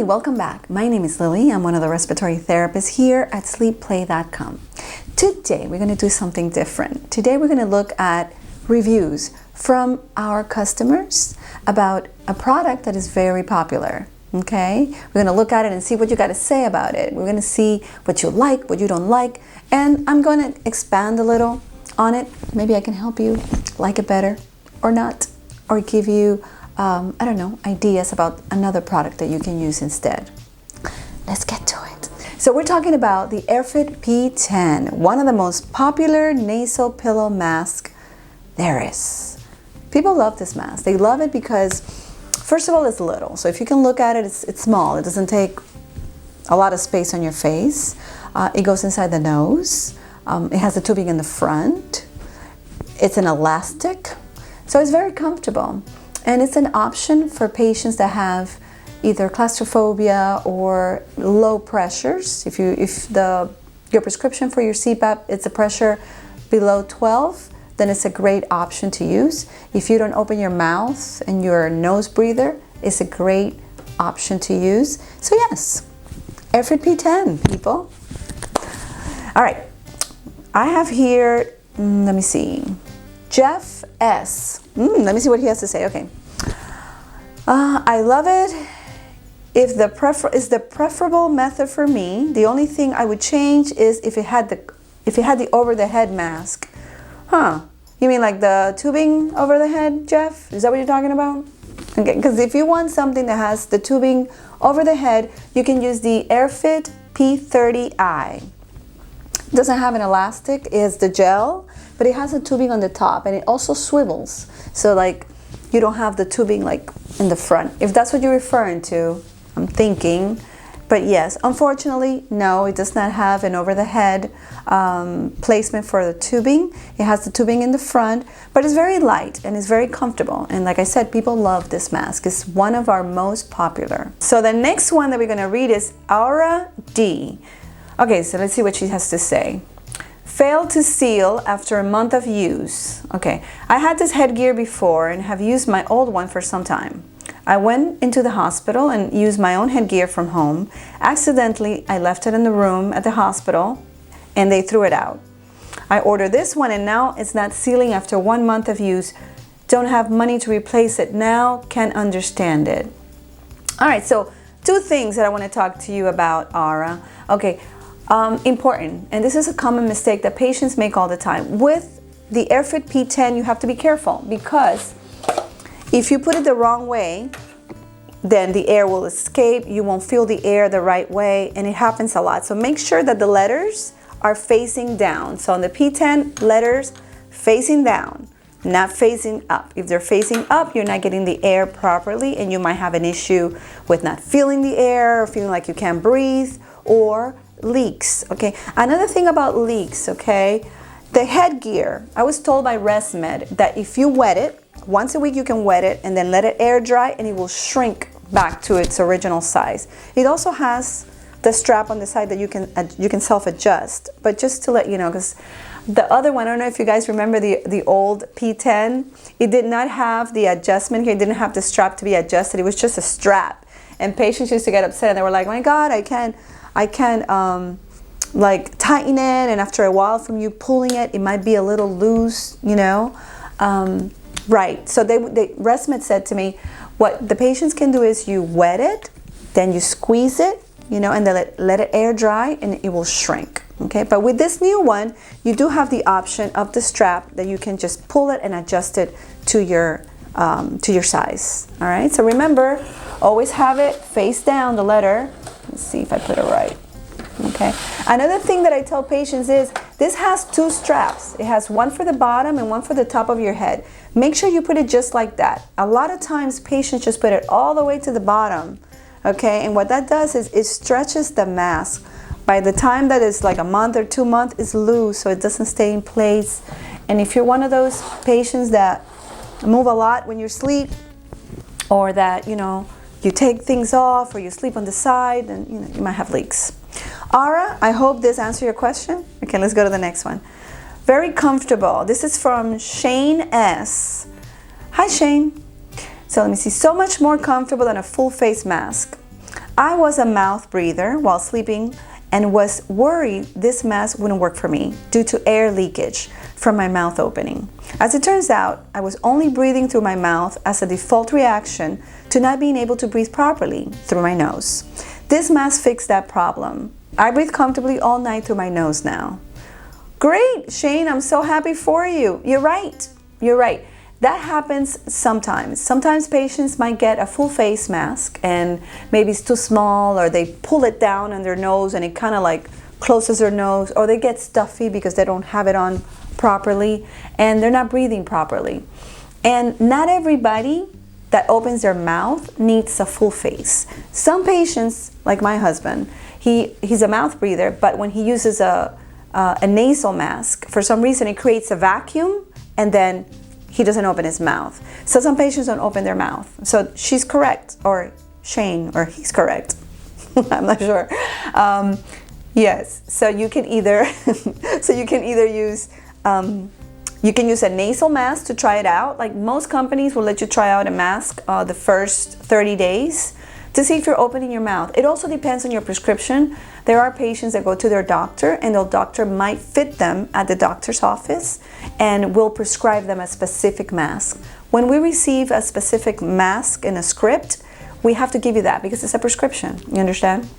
Hi, welcome back. My name is Lily. I'm one of the respiratory therapists here at sleepplay.com. Today we're going to do something different. Today we're going to look at reviews from our customers about a product that is very popular. Okay, we're going to look at it and see what you got to say about it. We're going to see what you like, what you don't like, and I'm going to expand a little on it. Maybe I can help you like it better or not, or give you I don't know, ideas about another product that you can use instead. Let's get to it. So we're talking about the AirFit P10, one of the most popular nasal pillow masks there is. People love this mask. They love it because, first of all, it's little. So if you can look at it, it's small. It doesn't take a lot of space on your face. It goes inside the nose. It has the tubing in the front. It's an elastic. So it's very comfortable. And it's an option for patients that have either claustrophobia or low pressures. If your prescription for your CPAP, it's a pressure below 12, then it's a great option to use. If you don't open your mouth and you're a nose breather, it's a great option to use. So yes, AirFit P10, people. All right, I have here, let me see, Jeff S. Let me see what he has to say. Okay. I love it. If the preferable method for me, the only thing I would change is if it had the over the head mask. Huh? You mean like the tubing over the head, Jeff? Is that what you're talking about? Okay, because if you want something that has the tubing over the head, you can use the AirFit P30i. It doesn't have an elastic, it has the gel, but it has a tubing on the top and it also swivels. So like you don't have the tubing like in the front. If that's what you're referring to, I'm thinking. But yes, unfortunately, no, it does not have an over the head placement for the tubing. It has the tubing in the front, but it's very light and it's very comfortable. And like I said, people love this mask. It's one of our most popular. So the next one that we're gonna read is Aura D. Okay, so let's see what she has to say. Failed to seal after a month of use. Okay, I had this headgear before and have used my old one for some time. I went into the hospital and used my own headgear from home. Accidentally, I left it in the room at the hospital and they threw it out. I ordered this one and now it's not sealing after 1 month of use. Don't have money to replace it now, can't understand it. All right, so two things that I want to talk to you about, Aura. Okay. Important, and this is a common mistake that patients make all the time. With the AirFit P10, you have to be careful because if you put it the wrong way, then the air will escape, you won't feel the air the right way, and it happens a lot. So make sure that the letters are facing down. So on the P10, letters facing down, not facing up. If they're facing up, you're not getting the air properly, and you might have an issue with not feeling the air, or feeling like you can't breathe, or leaks. Okay, another thing about leaks, okay, the headgear, I was told by ResMed that if you wet it once a week, you can wet it and then let it air dry and it will shrink back to its original size. It also has the strap on the side that you can self-adjust, but just to let you know, because the other one, I don't know if you guys remember the old P10, it did not have the adjustment here. It didn't have the strap to be adjusted. It was just a strap, and patients used to get upset and they were like, my God, I can't like tighten it, and after a while from you pulling it, it might be a little loose, you know. Right, so ResMed said to me, what the patients can do is you wet it, then you squeeze it, you know, and then let it air dry and it will shrink. Okay, but with this new one, you do have the option of the strap that you can just pull it and adjust it to your size. All right, so remember, always have it face down, the letter. Let's see if I put it right. Okay. Another thing that I tell patients is this has two straps. It has one for the bottom and one for the top of your head. Make sure you put it just like that. A lot of times patients just put it all the way to the bottom. Okay, and what that does is it stretches the mask. By the time that it's like a month or 2 months, it's loose, so it doesn't stay in place. And if you're one of those patients that move a lot when you sleep, or that, you know, you take things off or you sleep on the side, and you know, you might have leaks. Aura, I hope this answered your question. Okay, let's go to the next one. Very comfortable. This is from Shane S. Hi, Shane. So let me see. So much more comfortable than a full face mask. I was a mouth breather while sleeping and was worried this mask wouldn't work for me due to air leakage from my mouth opening. As it turns out, I was only breathing through my mouth as a default reaction to not being able to breathe properly through my nose. This mask fixed that problem. I breathe comfortably all night through my nose now. Great, Shane, I'm so happy for you. You're right. You're right. That happens sometimes. Sometimes patients might get a full face mask and maybe it's too small, or they pull it down on their nose and it kind of like closes their nose, or they get stuffy because they don't have it on properly and they're not breathing properly. And not everybody that opens their mouth needs a full face. Some patients, like my husband, he's a mouth breather, but when he uses a nasal mask, for some reason it creates a vacuum and then he doesn't open his mouth. So some patients don't open their mouth. So she's correct, or Shane, or he's correct. I'm not sure. Yes, so you can either use you can use a nasal mask to try it out. Like most companies will let you try out a mask the first 30 days to see if you're opening your mouth. It also depends on your prescription. There are patients that go to their doctor and their doctor might fit them at the doctor's office and will prescribe them a specific mask. When we receive a specific mask in a script, we have to give you that because it's a prescription, you understand?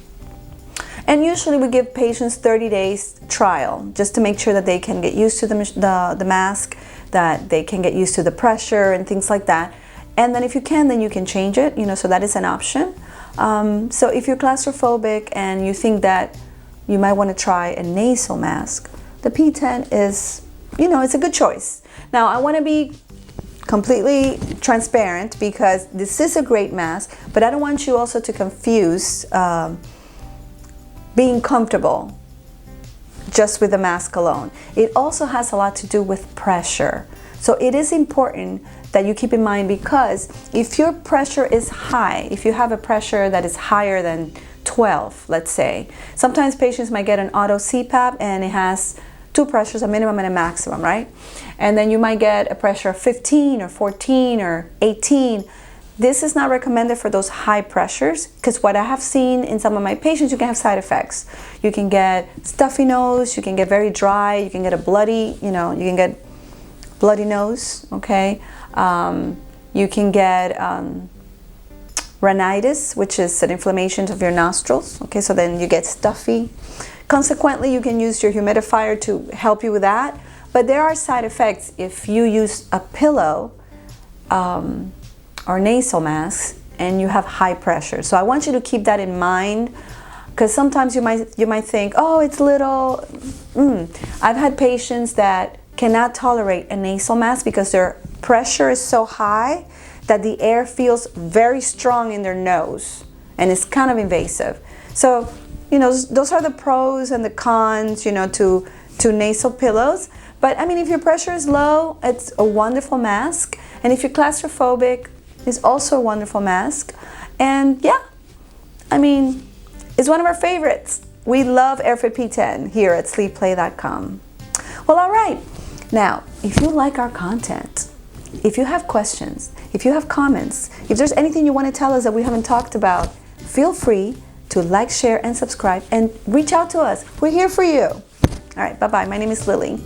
And usually we give patients 30 days trial just to make sure that they can get used to the mask, that they can get used to the pressure and things like that. And then if you can, then you can change it, so that is an option. So if you're claustrophobic and you think that you might want to try a nasal mask, the P10 is, it's a good choice. Now, I want to be completely transparent because this is a great mask, but I don't want you also to confuse being comfortable just with the mask alone. It also has a lot to do with pressure. So it is important that you keep in mind, because if your pressure is high, if you have a pressure that is higher than 12, let's say, sometimes patients might get an auto CPAP and it has two pressures, a minimum and a maximum, right? And then you might get a pressure of 15 or 14 or 18. This is not recommended for those high pressures, because what I have seen in some of my patients, you can have side effects. You can get stuffy nose, you can get very dry, you can get a bloody, you can get bloody nose, okay? You can get rhinitis, which is an inflammation of your nostrils, okay? So then you get stuffy. Consequently, you can use your humidifier to help you with that. But there are side effects if you use a pillow or nasal masks and you have high pressure. So I want you to keep that in mind, because sometimes you might think, oh, it's little. I've had patients that cannot tolerate a nasal mask because their pressure is so high that the air feels very strong in their nose and it's kind of invasive. So, those are the pros and the cons, to nasal pillows. But I mean, if your pressure is low, it's a wonderful mask. And if you're claustrophobic, it's also a wonderful mask. And yeah, I mean, it's one of our favorites. We love AirFit P10 here at sleepplay.com. Well, all right. Now, if you like our content, if you have questions, if you have comments, if there's anything you want to tell us that we haven't talked about, feel free to like, share, and subscribe, and reach out to us. We're here for you. All right, bye-bye. My name is Lily.